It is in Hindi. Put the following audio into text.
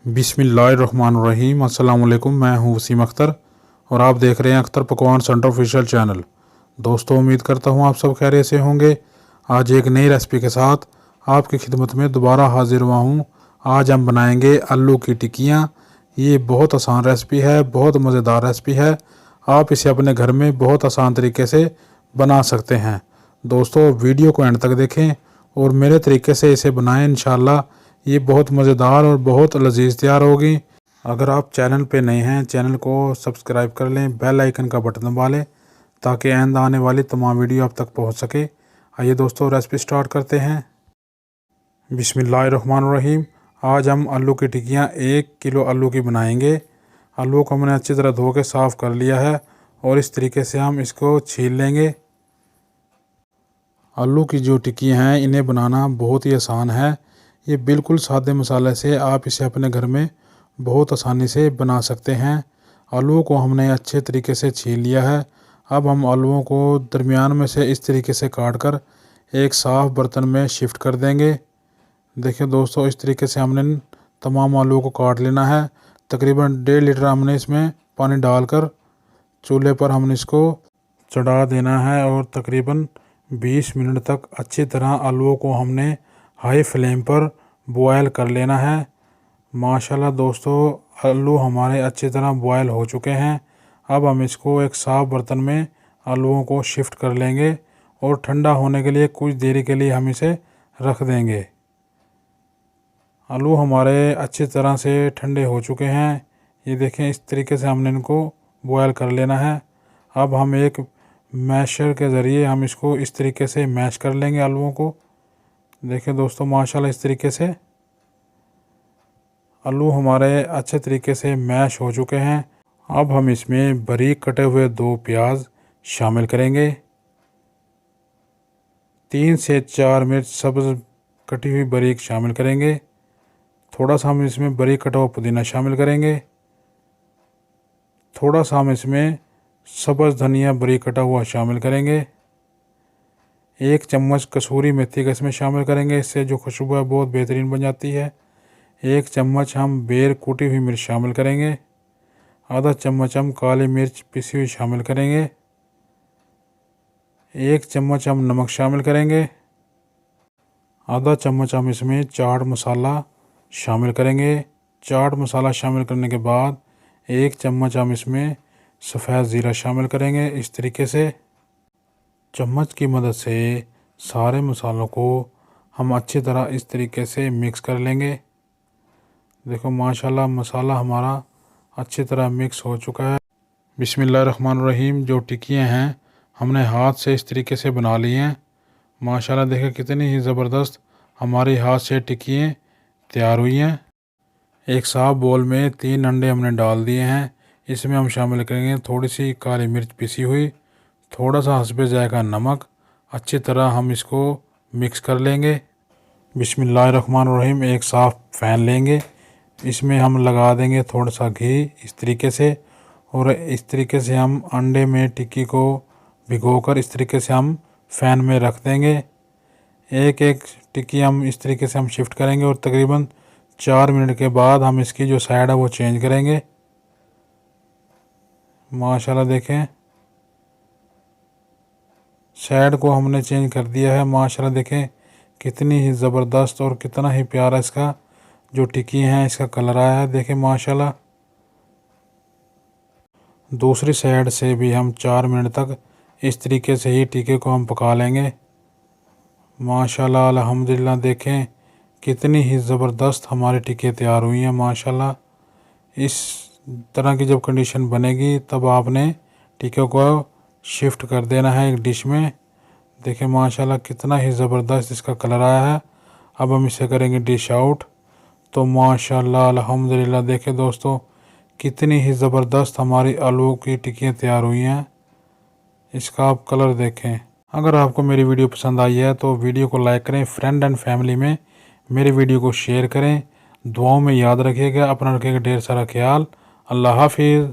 बिस्मिल्लाहिर्रहमानिर्रहीम। अस्सलाम वालेकुम। मैं हूं वसीम अख्तर और आप देख रहे हैं अख्तर पकवान सेंटर ऑफिशियल चैनल। दोस्तों, उम्मीद करता हूं आप सब खैरियत से होंगे। आज एक नई रेसिपी के साथ आपकी खिदमत में दोबारा हाजिर हुआ हूं। आज हम बनाएंगे आलू की टिक्कियाँ। ये बहुत आसान रेसिपी है, बहुत मज़ेदार रेसिपी है। आप इसे अपने घर में बहुत आसान तरीके से बना सकते हैं। दोस्तों, वीडियो को एंड तक देखें और मेरे तरीके से इसे बनाएं। इंशाल्लाह ये बहुत मज़ेदार और बहुत लजीज तैयार होगी। अगर आप चैनल पे नए हैं, चैनल को सब्सक्राइब कर लें, बेल आइकन का बटन दबा लें ताकि आइंद आने वाली तमाम वीडियो आप तक पहुंच सके। आइए दोस्तों, रेसिपी स्टार्ट करते हैं। बिस्मिल्लाहिर्रहमानिर्रहीम। आज हम आलू की टिक्कियाँ 1 किलो आलू की बनाएंगे। आलू को हमने अच्छी तरह धो के साफ़ कर लिया है और इस तरीके से हम इसको छील लेंगे। आलू की जो टिक्कियाँ हैं इन्हें बनाना बहुत ही आसान है। ये बिल्कुल सादे मसाले से आप इसे अपने घर में बहुत आसानी से बना सकते हैं। आलूओं को हमने अच्छे तरीके से छील लिया है। अब हम आलूओं को दरमियान में से इस तरीके से काट कर एक साफ़ बर्तन में शिफ्ट कर देंगे। देखिए दोस्तों, इस तरीके से हमने तमाम आलूओं को काट लेना है। तकरीबन 1.5 लीटर हमने इसमें पानी डालकर चूल्हे पर हमने इसको चढ़ा देना है और तकरीबन 20 मिनट तक अच्छी तरह आलूओं को हमने हाई फ्लेम पर बॉयल कर लेना है। माशाल्लाह दोस्तों, आलू हमारे अच्छी तरह बॉयल हो चुके हैं। अब हम इसको एक साफ़ बर्तन में आलूओं को शिफ्ट कर लेंगे और ठंडा होने के लिए कुछ देरी के लिए हम इसे रख देंगे। आलू हमारे अच्छी तरह से ठंडे हो चुके हैं। ये देखें, इस तरीके से हमने इनको बॉयल कर लेना है। अब हम एक मैशर के ज़रिए हम इसको इस तरीके से मैश कर लेंगे आलूओं को। देखिए दोस्तों, माशाल्लाह इस तरीके से आलू हमारे अच्छे तरीके से मैश हो चुके हैं। अब हम इसमें बारीक कटे हुए 2 प्याज शामिल करेंगे। 3 से 4 मिर्च सब्ज़ कटी हुई बारीक शामिल करेंगे। थोड़ा सा हम इसमें बारीक कटा हुआ पुदीना शामिल करेंगे। थोड़ा सा हम इसमें सब्ज़ धनिया बारीक कटा हुआ शामिल करेंगे। 1 चम्मच कसूरी मेथी का इसमें शामिल करेंगे। इससे जो खुशबू है बहुत बेहतरीन बन जाती है। 1 चम्मच हम बेर कूटी हुई मिर्च शामिल करेंगे। आधा चम्मच हम काली मिर्च पिसी हुई शामिल करेंगे। 1 चम्मच हम नमक शामिल करेंगे। आधा चम्मच हम इसमें चाट मसाला शामिल करेंगे। चाट मसाला शामिल करने के बाद 1 चम्मच हम इसमें सफ़ेद ज़ीरा शामिल करेंगे। इस तरीके से चम्मच की मदद से सारे मसालों को हम अच्छी तरह इस तरीके से मिक्स कर लेंगे। देखो माशाल्लाह मसाला हमारा अच्छी तरह मिक्स हो चुका है। बिस्मिल्लाहिर्रहमानिर्रहीम। जो टिक्कियाँ हैं हमने हाथ से इस तरीके से बना ली हैं। माशाल्लाह देखिए कितनी ही ज़बरदस्त हमारी हाथ से टिक्कियाँ तैयार हुई हैं। एक साफ बोल में 3 अंडे हमने डाल दिए हैं। इसमें हम शामिल करेंगे थोड़ी सी काली मिर्च पिसी हुई, थोड़ा सा हस्बे जायका नमक। अच्छी तरह हम इसको मिक्स कर लेंगे। बिस्मिल्लाहिर्रहमानिर्रहीम। एक साफ़ फ़ैन लेंगे, इसमें हम लगा देंगे थोड़ा सा घी इस तरीके से और इस तरीके से हम अंडे में टिक्की को भिगोकर इस तरीके से हम फ़ैन में रख देंगे। एक एक टिक्की हम इस तरीके से हम शिफ्ट करेंगे और तकरीबन 4 मिनट के बाद हम इसकी जो साइड है वो चेंज करेंगे। माशाल्लाह देखें, साइड को हमने चेंज कर दिया है। माशाल्लाह देखें कितनी ही ज़बरदस्त और कितना ही प्यारा इसका जो टिक्की है इसका कलर आया है। देखें माशाल्लाह। दूसरी साइड से भी हम 4 मिनट तक इस तरीके से ही टिक्के को हम पका लेंगे। माशाल्लाह अल्हम्दुलिल्लाह। देखें कितनी ही ज़बरदस्त हमारी टिक्की तैयार हुई हैं। माशाल्लाह इस तरह की जब कंडीशन बनेगी तब आपने टिक्के को शिफ्ट कर देना है एक डिश में। देखें माशाल्लाह कितना ही ज़बरदस्त इसका कलर आया है। अब हम इसे करेंगे डिश आउट। तो माशाल्लाह अल्हम्दुलिल्लाह। देखें दोस्तों कितनी ही ज़बरदस्त हमारी आलू की टिक्कियाँ तैयार हुई हैं। इसका आप कलर देखें। अगर आपको मेरी वीडियो पसंद आई है तो वीडियो को लाइक करें, फ्रेंड एंड फैमिली में मेरी वीडियो को शेयर करें। दुआओं में याद रखिएगा। अपना रखिएगा ढेर सारा ख्याल। अल्लाह हाफिज़।